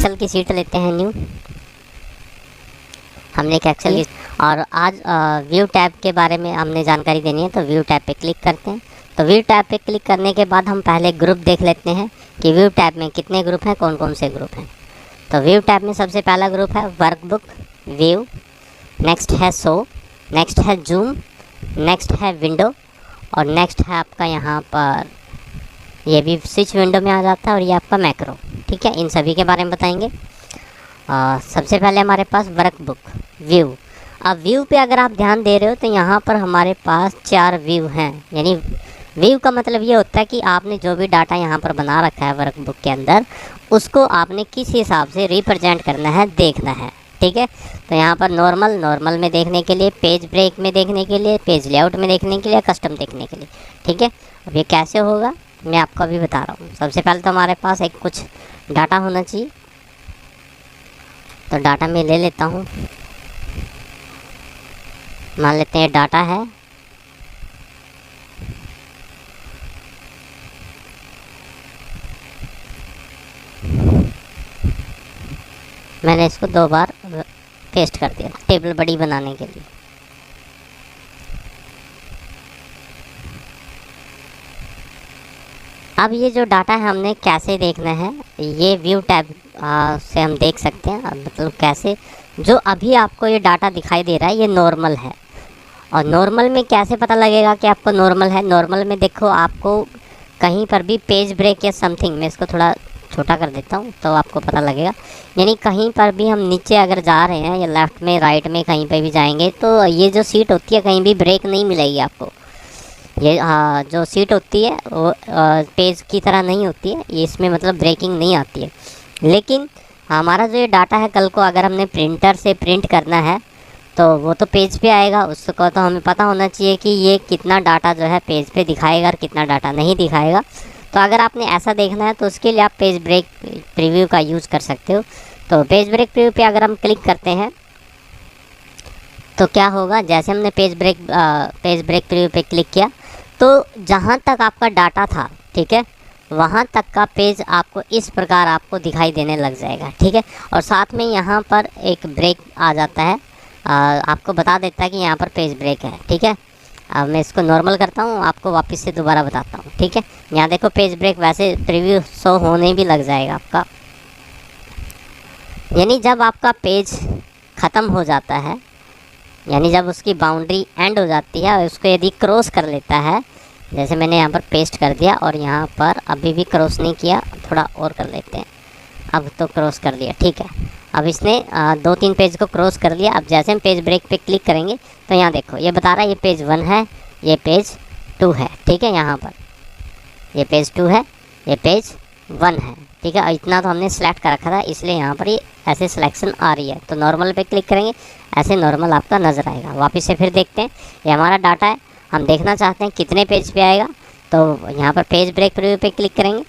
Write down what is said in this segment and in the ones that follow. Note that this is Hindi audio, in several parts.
एक्सेल की शीट लेते हैं न्यू। हमने एक एक्सेल की, और आज व्यू टैब के बारे में हमने जानकारी देनी है, तो व्यू टैब पे क्लिक करते हैं। तो व्यू टैब पे क्लिक करने के बाद हम पहले ग्रुप देख लेते हैं कि व्यू टैब में कितने ग्रुप हैं, कौन कौन से ग्रुप हैं। तो व्यू टैब में सबसे पहला ग्रुप है वर्कबुक व्यू, नेक्स्ट है शो, नेक्स्ट है जूम, नेक्स्ट है विंडो, और नेक्स्ट है आपका यहाँ पर ये भी स्विच विंडो में आ जाता है, और ये आपका मैक्रो। ठीक है, इन सभी के बारे में बताएंगे। सबसे पहले हमारे पास वर्कबुक व्यू। अब व्यू पे अगर आप ध्यान दे रहे हो तो यहाँ पर हमारे पास 4 व्यू हैं। यानी व्यू का मतलब ये होता है कि आपने जो भी डाटा यहाँ पर बना रखा है वर्कबुक के अंदर, उसको आपने किस हिसाब से रिप्रेजेंट करना है, देखना है। ठीक है, तो यहाँ पर नॉर्मल में देखने के लिए, पेज ब्रेक में देखने के लिए, पेज लेआउट में देखने के लिए, कस्टम देखने के लिए। ठीक है, अब ये कैसे होगा मैं आपको अभी बता रहा हूँ। सबसे पहले तो हमारे पास एक कुछ डाटा होना चाहिए, तो डाटा में ले लेता हूँ। मान लेते हैं डाटा है, मैंने इसको 2 बार पेस्ट कर दिया टेबल बड़ी बनाने के लिए। अब ये जो डाटा है हमने कैसे देखना है, ये व्यू टैब से हम देख सकते हैं। मतलब कैसे, जो अभी आपको ये डाटा दिखाई दे रहा है ये नॉर्मल है। और नॉर्मल में कैसे पता लगेगा कि आपको नॉर्मल है? नॉर्मल में देखो, आपको कहीं पर भी पेज ब्रेक या समथिंग, मैं इसको थोड़ा छोटा कर देता हूँ तो आपको पता लगेगा। यानी कहीं पर भी हम नीचे अगर जा रहे हैं या लेफ़्ट में, राइट में, कहीं पे भी जाएंगे तो ये जो सीट होती है कहीं भी ब्रेक नहीं मिलेगी आपको। ये जो सीट होती है वो पेज की तरह नहीं होती है, ये इसमें मतलब ब्रेकिंग नहीं आती है। लेकिन हमारा जो ये डाटा है, कल को अगर हमने प्रिंटर से प्रिंट करना है तो वो तो पेज पे आएगा, उसको तो हमें पता होना चाहिए कि ये कितना डाटा जो है पेज पे दिखाएगा और कितना डाटा नहीं दिखाएगा। तो अगर आपने ऐसा देखना है तो उसके लिए आप पेज ब्रेक प्रीव्यू का यूज़ कर सकते हो। तो पेज ब्रेक प्रीव्यू पे अगर हम क्लिक करते हैं तो क्या होगा, जैसे हमने पेज ब्रेक प्रीव्यू पे क्लिक किया तो जहाँ तक आपका डाटा था, ठीक है, वहाँ तक का पेज आपको इस प्रकार आपको दिखाई देने लग जाएगा। ठीक है, और साथ में यहाँ पर एक ब्रेक आ जाता है, आपको बता देता है कि यहाँ पर पेज ब्रेक है। ठीक है, अब मैं इसको नॉर्मल करता हूँ, आपको वापस से दोबारा बताता हूँ। ठीक है, यहाँ देखो पेज ब्रेक वैसे प्रीव्यू शो होने भी लग जाएगा आपका। यानी जब आपका पेज ख़त्म हो जाता है, यानी जब उसकी बाउंड्री एंड हो जाती है और उसको यदि क्रॉस कर लेता है, जैसे मैंने यहाँ पर पेस्ट कर दिया और यहाँ पर अभी भी क्रॉस नहीं किया, थोड़ा और कर लेते हैं, अब तो क्रॉस कर दिया। ठीक है, अब इसने 2-3 पेज को क्रॉस कर लिया। अब जैसे हम पेज ब्रेक पे क्लिक करेंगे तो यहाँ देखो ये बता रहा है ये पेज 1 है, ये पेज 2 है। ठीक है, यहाँ पर ये पेज 2 है, ये पेज 1 है। ठीक है, इतना तो हमने सेलेक्ट कर रखा था, इसलिए यहाँ पर ये ऐसे सिलेक्शन आ रही है। तो नॉर्मल पे क्लिक करेंगे, ऐसे नॉर्मल आपका नज़र आएगा। वापस से फिर देखते हैं, ये हमारा डाटा है, हम देखना चाहते हैं कितने पेज पे आएगा। तो यहाँ पर पेज ब्रेक प्रीव्यू पे क्लिक करेंगे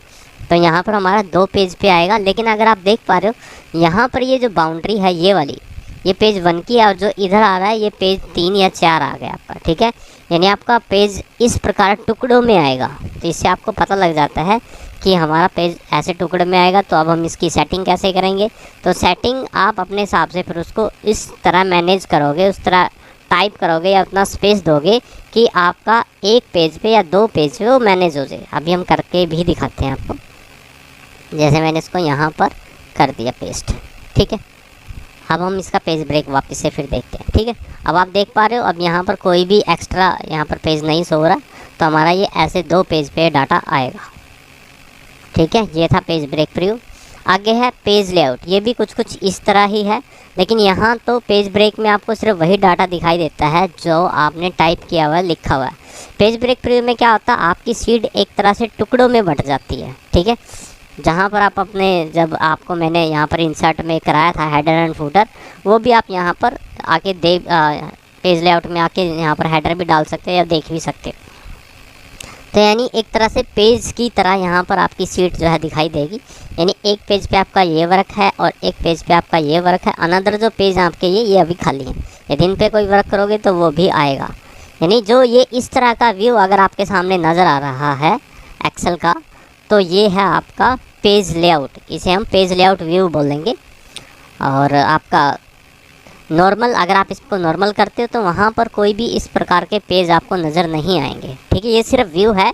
तो यहाँ पर हमारा 2 पेज पे आएगा। लेकिन अगर आप देख पा रहे हो यहाँ पर ये जो बाउंड्री है ये वाली, ये पेज 1 की है, और जो इधर आ रहा है ये पेज 3 या 4 आ गया आपका। ठीक है, यानी आपका पेज इस प्रकार टुकड़ों में आएगा। तो इससे आपको पता लग जाता है कि हमारा पेज ऐसे टुकड़े में आएगा। तो अब हम इसकी सेटिंग कैसे करेंगे? तो सेटिंग आप अपने हिसाब से फिर उसको इस तरह मैनेज करोगे, उस तरह टाइप करोगे या उतना स्पेस दोगे कि आपका एक पेज पे या 2 पेज पे वो मैनेज हो जाए। अभी हम करके भी दिखाते हैं आपको। जैसे मैंने इसको यहाँ पर कर दिया पेस्ट। ठीक है, अब हम इसका पेज ब्रेक वापस से फिर देखते हैं। ठीक है, अब आप देख पा रहे हो अब यहाँ पर कोई भी एक्स्ट्रा यहाँ पर पेज नहीं शो हो रहा, तो हमारा ये ऐसे 2 पेज पे डाटा आएगा। ठीक है, ये था पेज ब्रेक प्रीव्यू। आगे है पेज लेआउट, ये भी कुछ इस तरह ही है, लेकिन यहाँ तो पेज ब्रेक में आपको सिर्फ वही डाटा दिखाई देता है जो आपने टाइप किया हुआ है, लिखा हुआ है। पेज ब्रेक प्रीव्यू में क्या होता है, आपकी शीट एक तरह से टुकड़ों में बंट जाती है। ठीक है, जहाँ पर आप अपने, जब आपको मैंने यहाँ पर इंसर्ट में कराया था हेडर एंड फूटर, वो भी आप यहाँ पर आके पेज लेआउट में आके यहाँ पर हेडर भी डाल सकते हो या देख भी सकते हो। तो यानी एक तरह से पेज की तरह यहाँ पर आपकी शीट जो है दिखाई देगी। यानी एक पेज पे आपका ये वर्क है और एक पेज पे आपका ये वर्क है, अनदर जो पेज आपके ये अभी खाली है। यदि इन पे कोई वर्क करोगे तो वो भी आएगा। यानी जो ये इस तरह का व्यू अगर आपके सामने नज़र आ रहा है एक्सेल का, तो ये है आपका पेज लेआउट, इसे हम पेज लेआउट व्यू बोलेंगे। और आपका नॉर्मल, अगर आप इसको नॉर्मल करते हो तो वहाँ पर कोई भी इस प्रकार के पेज आपको नज़र नहीं आएंगे, ठीक है। ये सिर्फ व्यू है,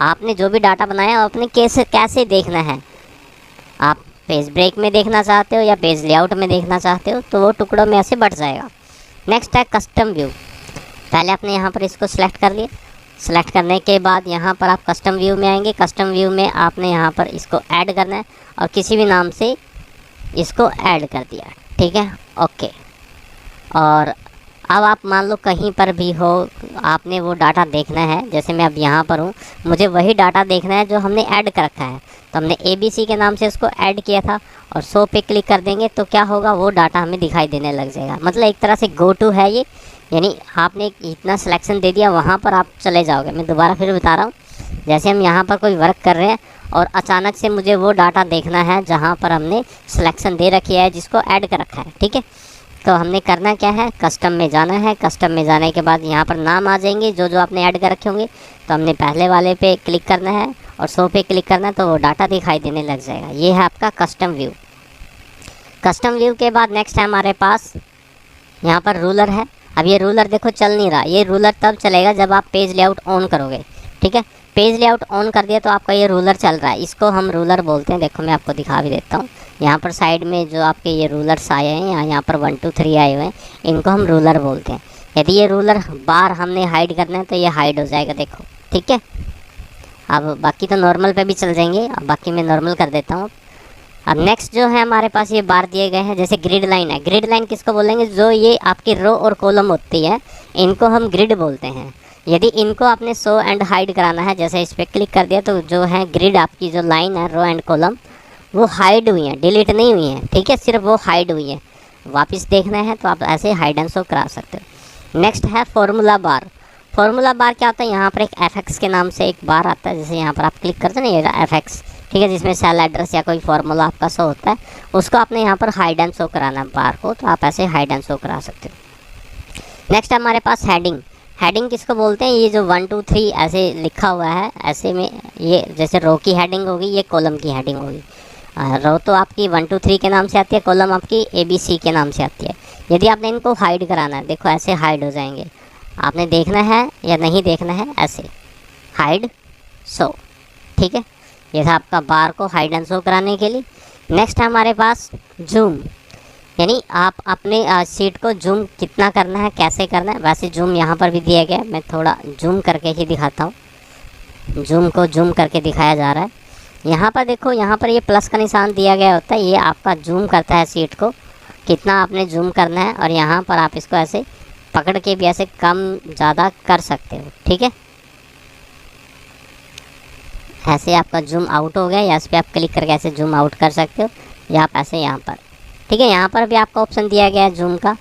आपने जो भी डाटा बनाया आपने कैसे देखना है। आप पेज ब्रेक में देखना चाहते हो या पेज लेआउट में देखना चाहते हो तो वो टुकड़ों में ऐसे बढ़ जाएगा। नेक्स्ट है कस्टम व्यू। पहले आपने यहाँ पर इसको सिलेक्ट कर लिया, सिलेक्ट करने के बाद यहाँ पर आप कस्टम व्यू में आएंगे। कस्टम व्यू में आपने यहाँ पर इसको ऐड करना है और किसी भी नाम से इसको ऐड कर दिया, ठीक है, ओके। और अब आप मान लो कहीं पर भी हो, आपने वो डाटा देखना है, जैसे मैं अब यहाँ पर हूँ, मुझे वही डाटा देखना है जो हमने ऐड कर रखा है। तो हमने ABC के नाम से इसको ऐड किया था और शो पे क्लिक कर देंगे तो क्या होगा, वो डाटा हमें दिखाई देने लग जाएगा। मतलब एक तरह से गो टू है ये, यानी आपने इतना सिलेक्शन दे दिया, वहाँ पर आप चले जाओगे। मैं दोबारा फिर बता रहा हूँ, जैसे हम यहाँ पर कोई वर्क कर रहे हैं और अचानक से मुझे वो डाटा देखना है जहाँ पर हमने सिलेक्शन दे रखी है, जिसको ऐड कर रखा है, ठीक है। तो हमने करना क्या है, कस्टम में जाना है। कस्टम में जाने के बाद यहाँ पर नाम आ जाएंगे जो जो आपने ऐड कर रखे होंगे। तो हमने पहले वाले पे क्लिक करना है और शो पे क्लिक करना है, तो वो डाटा दिखाई देने लग जाएगा। ये है आपका कस्टम व्यू। कस्टम व्यू के बाद नेक्स्ट है हमारे पास यहाँ पर रूलर है। अब ये रूलर देखो चल नहीं रहा, ये रूलर तब चलेगा जब आप पेज लेआउट ऑन करोगे, ठीक है। पेज लेआउट ऑन कर दिया तो आपका ये रूलर चल रहा है, इसको हम रूलर बोलते हैं। देखो मैं आपको दिखा भी देता हूँ, यहाँ पर साइड में जो आपके ये रूलर्स आए हैं, यहाँ पर 1 2 3 आए हुए हैं, इनको हम रूलर बोलते हैं। यदि ये रूलर बार हमने हाइड करना है तो ये हाइड हो जाएगा, देखो, ठीक है। अब बाकी तो नॉर्मल पे भी चल जाएंगे, अब बाकी मैं नॉर्मल कर देता हूँ। अब नेक्स्ट जो है हमारे पास ये बार दिए गए हैं, जैसे ग्रिड लाइन है। ग्रिड लाइन किसको बोलेंगे, जो ये आपकी रो और कॉलम होती है, इनको हम ग्रिड बोलते हैं। यदि इनको आपने शो एंड हाइड कराना है, जैसे इस पर क्लिक कर दिया तो जो है ग्रिड आपकी जो लाइन है, रो एंड कॉलम, वो हाइड हुई हैं, डिलीट नहीं हुई हैं, ठीक है, सिर्फ वो हाइड हुई है। वापस देखना है तो आप ऐसे हाइड एंड शो करा सकते हो। नेक्स्ट है फॉर्मूला बार। फॉर्मूला बार क्या होता है, यहाँ पर एक FX के नाम से एक बार आता है, जैसे यहाँ पर आप क्लिक करते हैं ना, ये FX, ठीक है, जिसमें सेल एड्रेस या कोई फार्मूला आपका शो होता है, उसको आपने यहाँ पर हाइड एंड शो कराना है बार को, तो आप ऐसे हाइड एंड शो करा सकते हो। नेक्स्ट हमारे पास हेडिंग। हेडिंग किसको बोलते हैं, ये जो 1 2 3 ऐसे लिखा हुआ है, ऐसे में ये जैसे रो की हेडिंग होगी, ये कॉलम की हेडिंग होगी। रो तो आपकी 1 2 3 के नाम से आती है, कॉलम आपकी ABC के नाम से आती है। यदि आपने इनको हाइड कराना है, देखो ऐसे हाइड हो जाएंगे। आपने देखना है या नहीं देखना है, ऐसे हाइड शो, ठीक है। ये था आपका बार को हाइड एंड शो कराने के लिए। नेक्स्ट है हमारे पास जूम, यानी आप अपने शीट को जूम कितना करना है, कैसे करना है। वैसे जूम यहाँ पर भी दिया गया है, मैं थोड़ा जूम करके ही दिखाता हूँ। जूम को जूम करके दिखाया जा रहा है। यहाँ पर देखो, यहाँ पर ये प्लस का निशान दिया गया होता है, ये आपका जूम करता है शीट को, कितना आपने जूम करना है। और यहाँ पर आप इसको ऐसे पकड़ के भी ऐसे कम ज़्यादा कर सकते हो, ठीक है। ऐसे आपका जूम आउट हो गया, या इस पर आप क्लिक करके ऐसे जूम आउट कर सकते हो, या आप ऐसे यहाँ पर, ठीक है। यहाँ पर भी आपका ऑप्शन दिया गया है जूम का,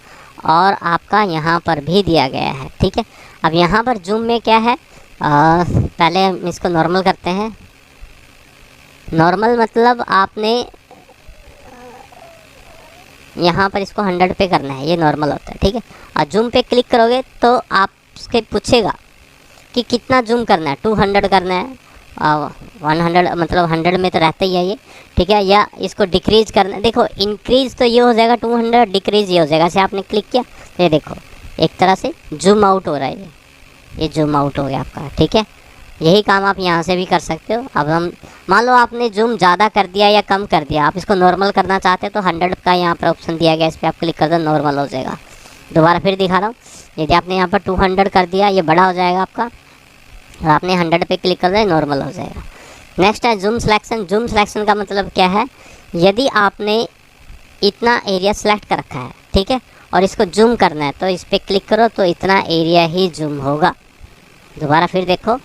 और आपका यहाँ पर भी दिया गया है, ठीक है। अब यहाँ पर जूम में क्या है, पहले हम इसको नॉर्मल करते हैं। नॉर्मल मतलब आपने यहाँ पर इसको 100 पे करना है, ये नॉर्मल होता है, ठीक है। और जूम पे क्लिक करोगे तो आपसे पूछेगा कि कितना जूम करना है, 200 करना है, 100 मतलब 100 में तो रहता ही है ये, ठीक है। या इसको डिक्रीज करना है, देखो इंक्रीज तो ये हो जाएगा 200, डिक्रीज ये हो जाएगा। ऐसे आपने क्लिक किया तो ये देखो एक तरह से जूम आउट हो रहा है, ये जूम आउट हो गया आपका, ठीक है। यही काम आप यहाँ से भी कर सकते हो। अब हम मान लो आपने जूम ज़्यादा कर दिया या कम कर दिया, आप इसको नॉर्मल करना चाहते हो तो 100 का यहाँ पर ऑप्शन दिया गया, इस पर आप क्लिक कर दो, नॉर्मल हो जाएगा। दोबारा फिर दिखा रहा हूँ, यदि आपने यहाँ पर 200 कर दिया, ये बड़ा हो जाएगा आपका, और आपने 100 पे क्लिक कर दिया, नॉर्मल हो जाएगा। नेक्स्ट है जूम सिलेक्शन। जूम सिलेक्शन का मतलब क्या है, यदि आपने इतना एरिया सेलेक्ट कर रखा है, ठीक है, और इसको जूम करना है तो इस पर क्लिक करो तो इतना एरिया ही जूम होगा। दोबारा फिर देखो,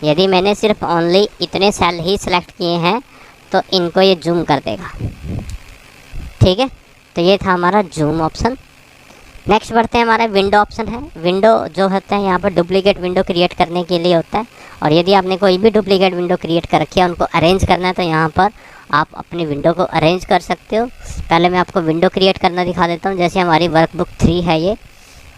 यदि मैंने सिर्फ ओनली इतने सेल ही सिलेक्ट किए हैं तो इनको ये जूम कर देगा, ठीक है। तो ये था हमारा जूम ऑप्शन। नेक्स्ट बढ़ते हैं, हमारा विंडो ऑप्शन है। विंडो जो होता है यहाँ पर डुप्लीकेट विंडो क्रिएट करने के लिए होता है, और यदि आपने कोई भी डुप्लीकेट विंडो क्रिएट कर रखी है, उनको अरेंज करना है तो यहाँ पर आप अपनी विंडो को अरेंज कर सकते हो। पहले मैं आपको विंडो क्रिएट करना दिखा देता हूँ। जैसे हमारी वर्कबुक 3 है ये,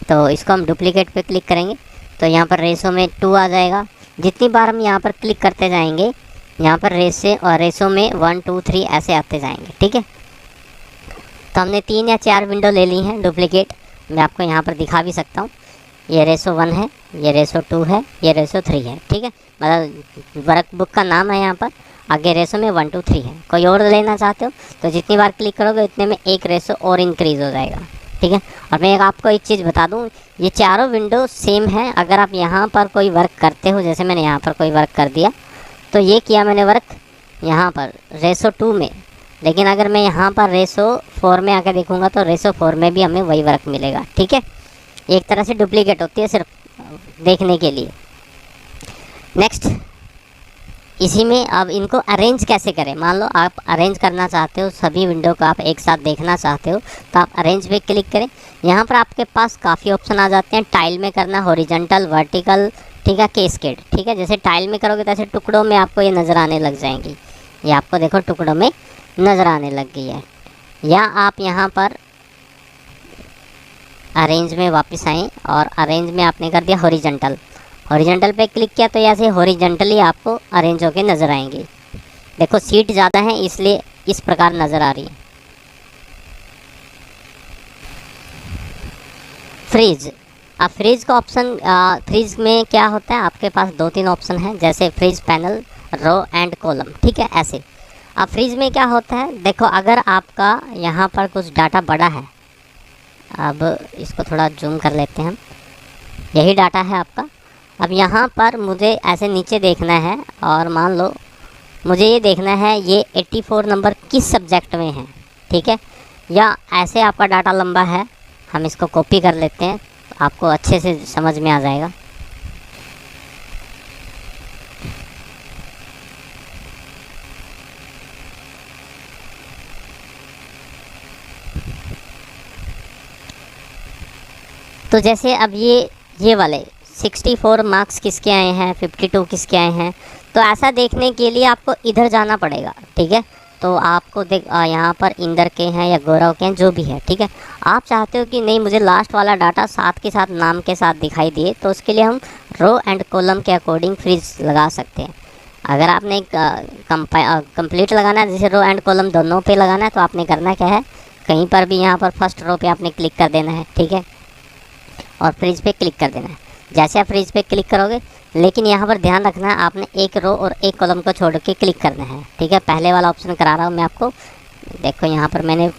तो इसको हम डुप्लीकेट पे क्लिक करेंगे तो यहाँ पर रेशो में 2 आ जाएगा। जितनी बार हम यहाँ पर क्लिक करते जाएंगे यहाँ पर रेसो में 1 2 3 ऐसे आते जाएंगे। ठीक है, तो हमने 3 या 4 विंडो ले ली हैं डुप्लीकेट। मैं आपको यहाँ पर दिखा भी सकता हूँ। ये रेसो 1 है, ये रेसो 2 है, ये रेसो 3 है। ठीक है, मतलब वर्कबुक का नाम है यहाँ पर, आगे रेसो में 1 2 3 है। कोई और लेना चाहते हो तो जितनी बार क्लिक करोगे उतने में एक रेसो और इंक्रीज़ हो जाएगा। ठीक है, और मैं आपको एक चीज़ बता दूँ, ये चारों विंडो सेम है। अगर आप यहाँ पर कोई वर्क करते हो, जैसे मैंने यहाँ पर कोई वर्क कर दिया, तो ये किया मैंने वर्क यहाँ पर रेसो 2 में, लेकिन अगर मैं यहाँ पर रेसो 4 में आकर देखूँगा तो रेसो 4 में भी हमें वही वर्क मिलेगा। ठीक है, एक तरह से डुप्लीकेट होती है सिर्फ देखने के लिए। नेक्स्ट, इसी में अब इनको अरेंज कैसे करें। मान लो आप अरेंज करना चाहते हो, सभी विंडो को आप एक साथ देखना चाहते हो, तो आप अरेंज पे क्लिक करें। यहाँ पर आपके पास काफ़ी ऑप्शन आ जाते हैं। टाइल में करना, हॉरिजॉन्टल, वर्टिकल, ठीक है, कैस्केड। ठीक है, जैसे टाइल में करोगे तो ऐसे टुकड़ों में आपको ये नज़र आने लग जाएंगी। ये आपको देखो टुकड़ों में नज़र आने लग गई है। या आप यहाँ पर अरेंज में वापस आएँ और अरेंज में आपने कर दिया हॉरिजॉन्टल। हॉरिजॉन्टल पे क्लिक किया तो ऐसे हॉरिजॉन्टली आपको अरेंज होके नज़र आएंगे। देखो सीट ज़्यादा है इसलिए इस प्रकार नज़र आ रही है। फ्रीज, अब फ्रीज का ऑप्शन, फ्रीज में क्या होता है, आपके पास 2-3 ऑप्शन हैं, जैसे freeze panel, row and column. ठीक है, ऐसे। अब फ्रीज में क्या होता है, देखो अगर आपका यहाँ पर कुछ डाटा बड़ा है, अब इसको थोड़ा जूम कर लेते हैं हम, यही डाटा है आपका। अब यहाँ पर मुझे ऐसे नीचे देखना है और मान लो मुझे ये देखना है ये 84 नंबर किस सब्जेक्ट में है। ठीक है, या ऐसे आपका डाटा लंबा है, हम इसको कॉपी कर लेते हैं, आपको अच्छे से समझ में आ जाएगा। तो जैसे अब ये वाले 64 मार्क्स किसके आए हैं, 52 किसके आए हैं, तो ऐसा देखने के लिए आपको इधर जाना पड़ेगा। ठीक है, तो आपको यहाँ पर इंदर के हैं या गौरव के हैं, जो भी है। ठीक है, आप चाहते हो कि नहीं मुझे लास्ट वाला डाटा साथ के साथ नाम के साथ दिखाई दिए, तो उसके लिए हम रो एंड कॉलम के अकॉर्डिंग फ्रीज लगा सकते हैं। अगर आपने कंप्लीट लगाना है, जैसे रो एंड कॉलम दोनों पे लगाना है, तो आपने करना क्या है, कहीं पर भी यहाँ पर फर्स्ट रो पे आपने क्लिक कर देना है। ठीक है, और फ्रीज पे क्लिक कर देना है। जैसे आप फ्रीज पे क्लिक करोगे, लेकिन यहाँ पर ध्यान रखना है आपने एक रो और एक कॉलम को छोड़ के क्लिक करना है। ठीक है, पहले वाला ऑप्शन करा रहा हूँ मैं आपको, देखो यहाँ पर मैंने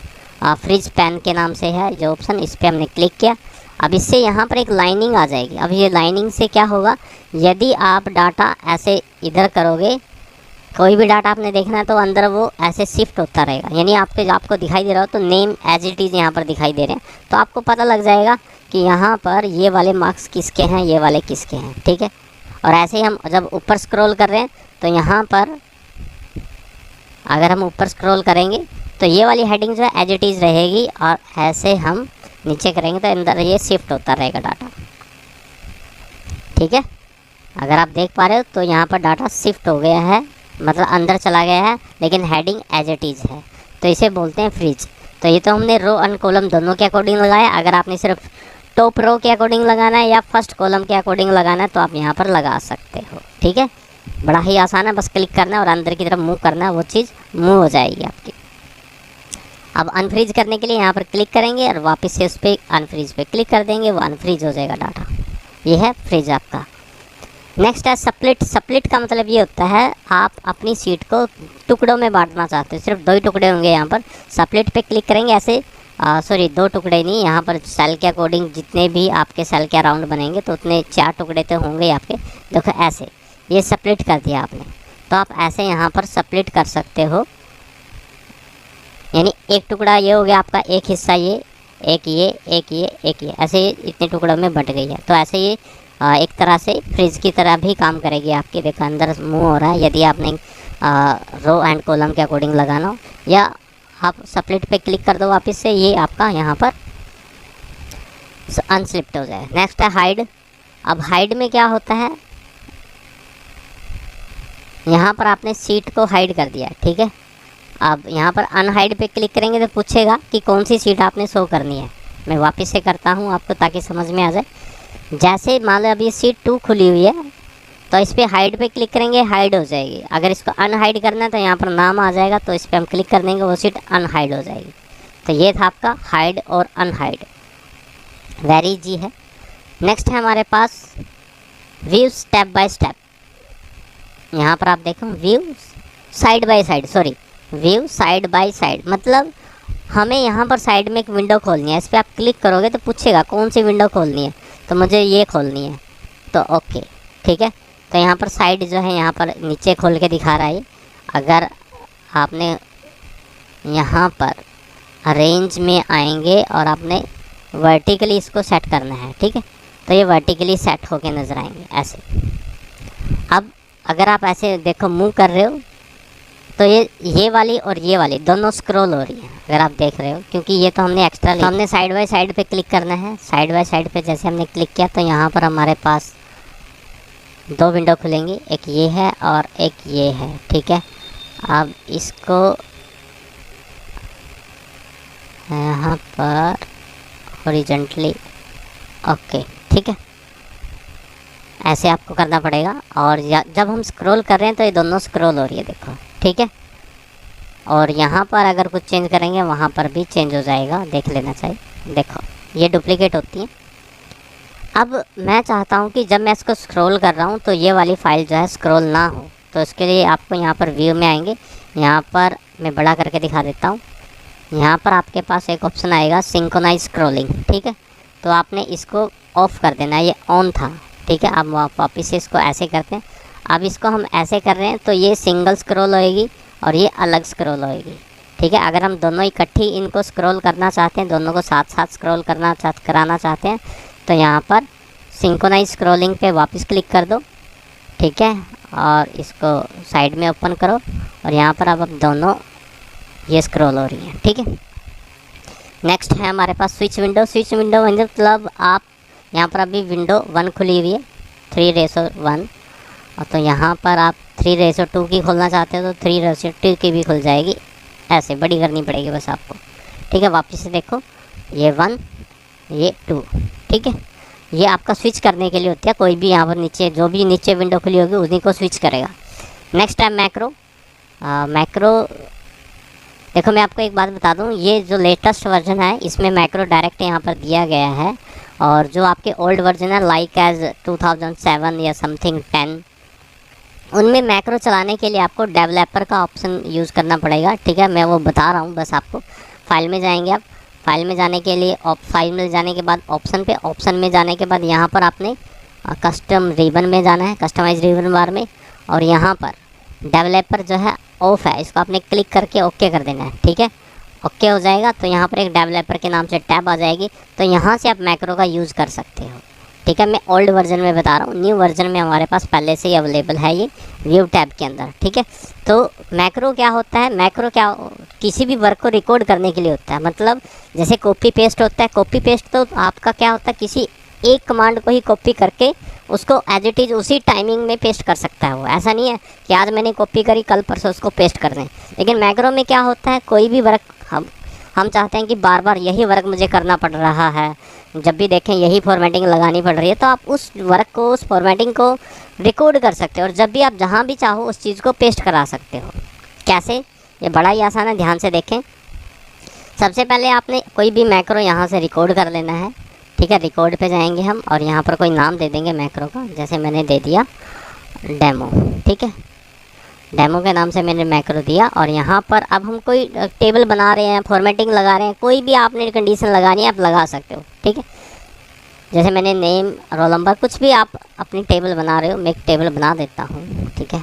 फ्रीज पैन के नाम से है जो ऑप्शन, इस पर हमने क्लिक किया। अब इससे यहाँ पर एक लाइनिंग आ जाएगी। अब ये लाइनिंग से क्या होगा, यदि आप डाटा ऐसे इधर करोगे, कोई भी डाटा आपने देखना है तो अंदर वो ऐसे शिफ्ट होता रहेगा, यानी आपको दिखाई दे रहा हो तो नेम एज इट इज़ यहाँ पर दिखाई दे रहे हैं, तो आपको पता लग जाएगा कि यहाँ पर ये वाले मार्क्स किसके हैं, ये वाले किसके हैं। ठीक है, और ऐसे ही हम जब ऊपर स्क्रॉल कर रहे हैं तो यहाँ पर अगर हम ऊपर स्क्रॉल करेंगे तो ये वाली हेडिंग जो है एज इट इज़ रहेगी, और ऐसे हम नीचे करेंगे तो अंदर ये शिफ्ट होता रहेगा डाटा। ठीक है, अगर आप देख पा रहे हो तो यहाँ पर डाटा शिफ्ट हो गया है, मतलब अंदर चला गया है, लेकिन हेडिंग एज इट इज़ है, तो इसे बोलते हैं फ्रीज। तो ये तो हमने रो एंड कॉलम दोनों के अकॉर्डिंग लगाया। अगर आपने सिर्फ टॉप रो के अकॉर्डिंग लगाना है या फर्स्ट कॉलम के अकॉर्डिंग लगाना है तो आप यहाँ पर लगा सकते हो। ठीक है, बड़ा ही आसान है, बस क्लिक करना है और अंदर की तरफ मूव करना है, वो चीज़ मूव हो जाएगी आपकी। अब अनफ्रीज करने के लिए यहाँ पर क्लिक करेंगे और वापस से उस पर अनफ्रीज पे क्लिक कर देंगे, वो अनफ्रीज हो जाएगा डाटा। ये है फ्रीज आपका। नेक्स्ट है स्प्लिट। स्प्लिट का मतलब ये होता है आप अपनी सीट को टुकड़ों में बांटना चाहते हो, सिर्फ 2 ही टुकड़े होंगे यहाँ पर। स्प्लिट पे क्लिक करेंगे ऐसे, सॉरी 2 टुकड़े नहीं, यहाँ पर सेल के अकॉर्डिंग जितने भी आपके सेल के अराउंड बनेंगे तो उतने 4 टुकड़े तो होंगे आपके। देखो ऐसे ये स्प्लिट कर दिया आपने, तो आप ऐसे यहाँ पर स्प्लिट कर सकते हो, यानी एक टुकड़ा ये हो गया आपका, एक हिस्सा ये, एक ये, एक ये, एक ये, ऐसे इतने टुकड़ों में बट गई है। तो ऐसे ये एक तरह से फ्रिज की तरह भी काम करेगी आपकी। देखो अंदर मूव हो रहा है, यदि आपने रो एंड कॉलम के अकॉर्डिंग लगाना हो, या आप स्प्लिट पे क्लिक कर दो वापस से, ये आपका यहाँ पर अनस्लिप्ट हो जाए। नेक्स्ट है हाइड। अब हाइड में क्या होता है, यहाँ पर आपने सीट को हाइड कर दिया। ठीक है, अब यहाँ पर अनहाइड पे क्लिक करेंगे तो पूछेगा कि कौन सी सीट आपने शो करनी है। मैं वापस से करता हूँ आपको ताकि समझ में आ जाए। जैसे मान लो अभी सीट 2 खुली हुई है, तो इस पर हाइड पे क्लिक करेंगे, हाइड हो जाएगी। अगर इसको अनहाइड करना है तो यहाँ पर नाम आ जाएगा, तो इस पर हम क्लिक कर देंगे, वो सीट अनहाइड हो जाएगी। तो ये था आपका हाइड और अनहाइड, वेरी इजी है। नेक्स्ट है हमारे पास व्यू स्टेप बाय स्टेप। यहाँ पर आप देखो view side by side, sorry view side by side, मतलब हमें यहाँ पर साइड में एक विंडो खोलनी है। इस पर आप क्लिक करोगे तो पूछेगा कौन सी विंडो खोलनी है, तो मुझे ये खोलनी है, तो ओके ठीक है। तो यहाँ पर साइड जो है यहाँ पर नीचे खोल के दिखा रहा है। अगर आपने यहाँ पर अरेंज में आएंगे और आपने वर्टिकली इसको सेट करना है, ठीक है, तो ये वर्टिकली सेट होके नज़र आएंगे ऐसे। अब अगर आप ऐसे देखो मूव कर रहे हो तो ये वाली और ये वाली दोनों स्क्रॉल हो रही है, अगर आप देख रहे हो, क्योंकि ये तो हमने एक्स्ट्रा लिया। हमने साइड बाय साइड पे क्लिक करना है। साइड बाय साइड पे जैसे हमने क्लिक किया तो यहाँ पर हमारे पास दो विंडो खुलेंगी, एक ये है और एक ये है, ठीक है। अब इसको यहाँ पर हॉरिजॉन्टली, ओके ठीक है, ऐसे आपको करना पड़ेगा। और जब हम स्क्रॉल कर रहे हैं तो ये दोनों स्क्रॉल हो रही है, देखो ठीक है। और यहाँ पर अगर कुछ चेंज करेंगे वहाँ पर भी चेंज हो जाएगा, देख लेना चाहिए। देखो ये डुप्लीकेट होती है। अब मैं चाहता हूँ कि जब मैं इसको स्क्रॉल कर रहा हूँ तो ये वाली फ़ाइल जो है स्क्रॉल ना हो, तो इसके लिए आपको यहाँ पर व्यू में आएंगे, यहाँ पर मैं बड़ा करके दिखा देता हूँ। यहाँ पर आपके पास एक ऑप्शन आएगा सिंक्रोनाइज स्क्रॉलिंग, ठीक है, तो आपने इसको ऑफ़ कर देना, ये ऑन था, ठीक है। अब वापस से इसको ऐसे करते हैं। अब इसको हम ऐसे कर रहे हैं तो ये सिंगल स्क्रॉल होएगी और ये अलग स्क्रॉल होएगी, ठीक है। अगर हम दोनों इकट्ठी इनको स्क्रॉल करना चाहते हैं, दोनों को साथ साथ स्क्रॉल कराना चाहते हैं, तो यहाँ पर सिंक्रोनाइज स्क्रॉलिंग पे वापस क्लिक कर दो, ठीक है, और इसको साइड में ओपन करो और यहाँ पर अब दोनों ये स्क्रॉल हो रही हैं, ठीक है। नेक्स्ट है हमारे पास स्विच विंडो। स्विच विंडो मतलब आप यहाँ पर अभी विंडो 1 खुली हुई है 3:1, और तो यहाँ पर आप 3:2 की खोलना चाहते हो तो 3:2 की भी खुल जाएगी, ऐसे बड़ी करनी पड़ेगी बस आपको, ठीक है। वापस से देखो ये 1 ये 2, ठीक है। ये आपका स्विच करने के लिए होती है, कोई भी यहाँ पर नीचे जो भी नीचे विंडो खुली होगी उन्हीं को स्विच करेगा। नेक्स्ट है मैक्रो। मैक्रो देखो मैं आपको एक बात बता दूँ, ये जो लेटेस्ट वर्जन है इसमें मैक्रो डायरेक्ट यहाँ पर दिया गया है, और जो आपके ओल्ड वर्जन है लाइक एज 2007 या समथिंग 10, उनमें मैक्रो चलाने के लिए आपको डेवलपर का ऑप्शन यूज़ करना पड़ेगा, ठीक है। मैं वो बता रहा हूँ बस आपको। फाइल में जाएंगे आप, फाइल में जाने के लिए फाइल में जाने के बाद ऑप्शन पे, ऑप्शन में जाने के बाद यहाँ पर आपने कस्टम रिबन में जाना है, कस्टमाइज रिबन बार में, और यहाँ पर डेवलपर जो है ऑफ है, इसको आपने क्लिक करके ओके कर देना है, ठीक है। ओके हो जाएगा तो यहाँ पर एक डेवलपर के नाम से टैब आ जाएगी, तो यहाँ से आप मैक्रो का यूज़ कर सकते हो, ठीक है। मैं ओल्ड वर्जन में बता रहा हूँ, न्यू वर्जन में हमारे पास पहले से ही अवेलेबल है ये व्यू टैब के अंदर, ठीक है। तो मैक्रो क्या होता है, मैक्रो क्या किसी भी वर्क को रिकॉर्ड करने के लिए होता है, मतलब जैसे कॉपी पेस्ट होता है, कॉपी पेस्ट तो आपका क्या होता है, किसी एक कमांड को ही कॉपी करके उसको एज इट इज़ उसी टाइमिंग में पेस्ट कर सकता है वो, ऐसा नहीं है कि आज मैंने कॉपी करी कल परसों उसको पेस्ट कर दें। लेकिन मैक्रो में क्या होता है, कोई भी वर्क हम चाहते हैं कि बार बार यही वर्क मुझे करना पड़ रहा है, जब भी देखें यही फॉर्मेटिंग लगानी पड़ रही है, तो आप उस वर्क को, उस फॉर्मेटिंग को रिकॉर्ड कर सकते हो और जब भी आप जहाँ भी चाहो उस चीज़ को पेस्ट करा सकते हो। कैसे, ये बड़ा ही आसान है, ध्यान से देखें। सबसे पहले आपने कोई भी मैक्रो यहाँ से रिकॉर्ड कर लेना है, ठीक है। रिकॉर्ड पे जाएंगे हम और यहाँ पर कोई नाम दे देंगे मैक्रो का, जैसे मैंने दे दिया डेमो, ठीक है। डेमो के नाम से मैंने मैक्रो दिया और यहाँ पर अब हम कोई टेबल बना रहे हैं, फॉर्मेटिंग लगा रहे हैं, कोई भी आपने कंडीशन लगानी है आप लगा सकते हो, ठीक है। जैसे मैंने नेम, रोल नंबर, कुछ भी आप अपनी टेबल बना रहे हो, मैं एक टेबल बना देता हूँ, ठीक है।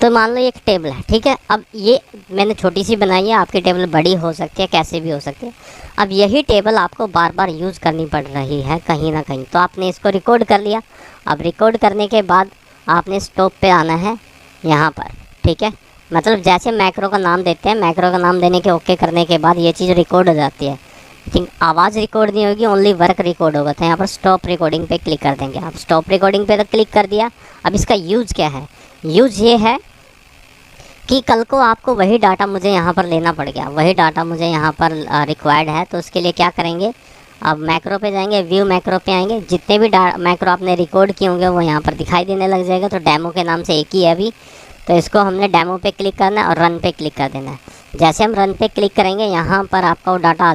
तो मान लो ये एक टेबल है, ठीक है। अब ये मैंने छोटी सी बनाई है, आपकी टेबल बड़ी हो सकती है, कैसे भी हो सकती है। अब यही टेबल आपको बार बार यूज़ करनी पड़ रही है कहीं ना कहीं, तो आपने इसको रिकॉर्ड कर लिया। अब रिकॉर्ड करने के बाद आपने स्टॉप पे आना है यहाँ पर, ठीक है। मतलब जैसे मैक्रो का नाम देते हैं, मैक्रो का नाम देने के ओके करने के बाद ये चीज़ रिकॉर्ड हो जाती है, लेकिन आवाज़ रिकॉर्ड नहीं होगी, ओनली वर्क रिकॉर्ड होगा। तो यहाँ पर स्टॉप रिकॉर्डिंग पे क्लिक कर देंगे आप। स्टॉप रिकॉर्डिंग पे तो क्लिक कर दिया। अब इसका यूज़ क्या है, यूज़ ये है कि कल को आपको वही डाटा मुझे यहाँ पर लेना पड़ गया, वही डाटा मुझे यहाँ पर रिक्वायर्ड है, तो उसके लिए क्या करेंगे, अब मैक्रो पे जाएंगे, व्यू मैक्रो पे आएंगे, जितने भी मैक्रो आपने रिकॉर्ड किए होंगे वो यहाँ पर दिखाई देने लग जाएगा। तो डेमो के नाम से एक ही है अभी, तो इसको हमने डेमो पे क्लिक करना है और रन पे क्लिक कर देना है। जैसे हम रन पे क्लिक करेंगे यहाँ पर आपका वो डाटा